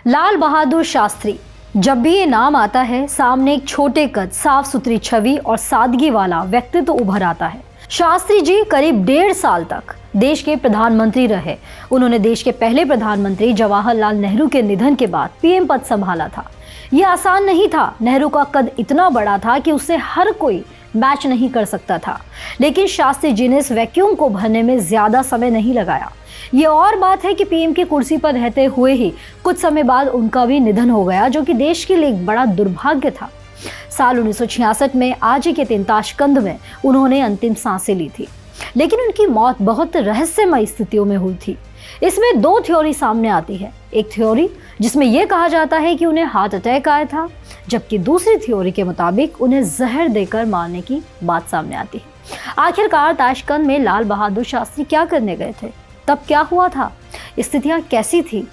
लाल बहादुर शास्त्री, जब भी ये नाम आता है सामने एक छोटे कद, साफ सुथरी छवि और सादगी वाला व्यक्तित्व उभर आता है। शास्त्री जी करीब 1.5 साल तक देश के प्रधानमंत्री रहे। उन्होंने देश के पहले प्रधानमंत्री जवाहरलाल नेहरू के निधन के बाद पीएम पद संभाला था। यह आसान नहीं था। नेहरू का कद इतना बड़ा था कि उससे हर कोई मैच नहीं कर सकता था, लेकिन शास्त्री जी ने इस वैक्यूम को भरने में ज्यादा समय नहीं लगाया। ये और बात है कि पीएम की कुर्सी पर रहते हुए ही कुछ समय बाद उनका भी निधन हो गया, जो कि देश के लिए एक बड़ा दुर्भाग्य था। साल 1966 में आज ही के दिन ताशकंद में उन्होंने अंतिम सांसें ली थी, लेकिन उनकी मौत बहुत रहस्यमय स्थितियों में हुई थी। इसमें 2 थ्योरी सामने आती है। एक थ्योरी जिसमें यह कहा जाता है कि उन्हें हार्ट अटैक आया था, जबकि दूसरी थ्योरी के मुताबिक उन्हें जहर देकर मारने की बात सामने आती है। आखिरकार ताशकंद में लाल बहादुर शास्त्री क्या करने गए थे? तब क्या हुआ था? स्थितियां कैसी थी?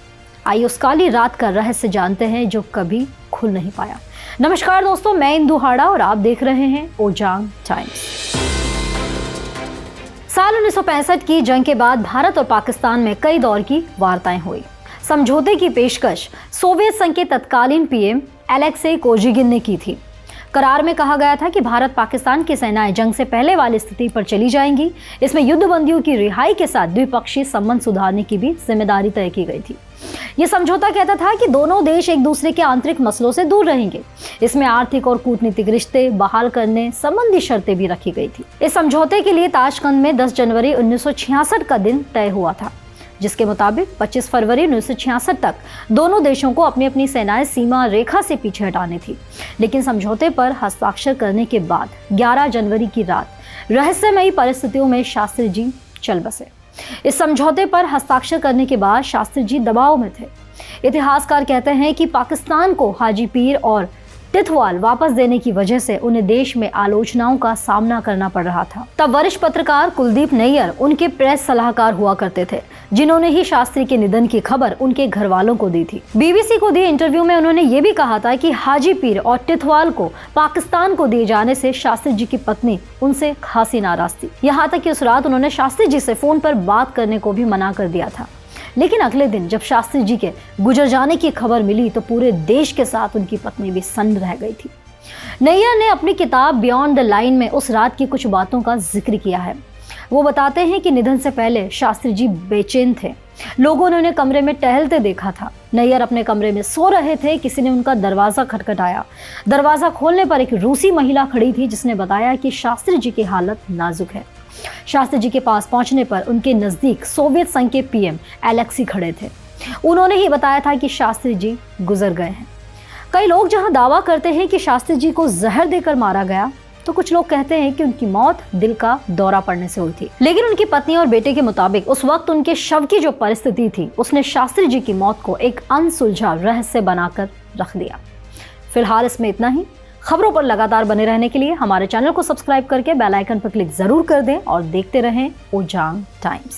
आइए उस काली रात का रहस्य जानते हैं जो कभी खुल नहीं पाया। नमस्कार दोस्तों, मैं इंदु हाड़ा और आप देख रहे हैं ओजांग टाइम्स। साल 1965 की जंग के बाद भारत और पाकिस्तान में कई दौर की वार्ताएं हुई। समझौते की पेशकश सोवियत संघ के तत्कालीन पीएम अलेक्सेई कोजिगिन ने की थी। करार में कहा गया था कि भारत पाकिस्तान की सेनाएं जंग से पहले वाली स्थिति पर चली जाएंगी। इसमें युद्धबंदियों की रिहाई के साथ द्विपक्षीय संबंध सुधारने की भी जिम्मेदारी तय की गई थी। यह समझौता कहता था कि दोनों देश एक दूसरे के आंतरिक मसलों से दूर रहेंगे। इसमें आर्थिक और कूटनीतिक रिश्ते बहाल करने संबंधी शर्तें भी रखी गई थी। इस समझौते के लिए ताशकंद में 10 जनवरी 1966 का दिन तय हुआ था, जिसके मुताबिक 25 फरवरी 1966 तक दोनों देशों को अपनी अपनी सेनाएं सीमा रेखा से पीछे हटानी थी। लेकिन समझौते पर हस्ताक्षर करने के बाद 11 जनवरी की रात रहस्यमयी परिस्थितियों में शास्त्री जी चल बसे। इस समझौते पर हस्ताक्षर करने के बाद शास्त्री जी दबाव में थे। इतिहासकार कहते हैं कि पाकिस्तान को हाजी पीर और टिथवाल वापस देने की वजह से उन्हें देश में आलोचनाओं का सामना करना पड़ रहा था। तब वरिष्ठ पत्रकार कुलदीप नैयर उनके प्रेस सलाहकार हुआ करते थे, जिन्होंने ही शास्त्री के निधन की खबर उनके घर वालों को दी थी। बीबीसी को दिए इंटरव्यू में उन्होंने ये भी कहा था कि हाजी पीर और टिथवाल को पाकिस्तान को दिए जाने से शास्त्री जी की पत्नी उनसे खासी नाराज थी। यहाँ तक कि उस रात उन्होंने शास्त्री जी से फोन पर बात करने को भी मना कर दिया था। लेकिन अगले दिन जब शास्त्री जी के गुजर जाने की खबर मिली तो पूरे देश के साथ उनकी पत्नी भी सन्न रह गई थी। नैयर ने अपनी किताब बियॉन्ड द लाइन में उस रात की कुछ बातों का जिक्र किया है। वो बताते हैं कि निधन से पहले शास्त्री जी बेचैन थे। लोगों ने उन्हें कमरे में टहलते देखा था। नैयर अपने कमरे में सो रहे थे। किसी ने उनका दरवाजा खटखटाया। दरवाजा खोलने पर एक रूसी महिला खड़ी थी, जिसने बताया कि शास्त्री जी की हालत नाजुक है। शास्त्री जी के पास पहुंचने पर उनके नजदीक सोवियत संघ के पीएम अलेक्सी खड़े थे। उन्होंने ही बताया था कि शास्त्री जी गुजर गए हैं। कई लोग जहां दावा करते हैं कि शास्त्री जी को जहर देकर मारा गया, तो कुछ लोग कहते हैं कि उनकी मौत दिल का दौरा पड़ने से हुई थी। लेकिन उनकी पत्नी और बेटे के मुताबिक उस वक्त उनके शव की जो परिस्थिति थी, उसने शास्त्री जी की मौत को एक अनसुलझा रहस्य बनाकर रख दिया। फिलहाल इसमें इतना ही। खबरों पर लगातार बने रहने के लिए हमारे चैनल को सब्सक्राइब करके बेल आइकन पर क्लिक जरूर कर दें और देखते रहें ओजांग टाइम्स।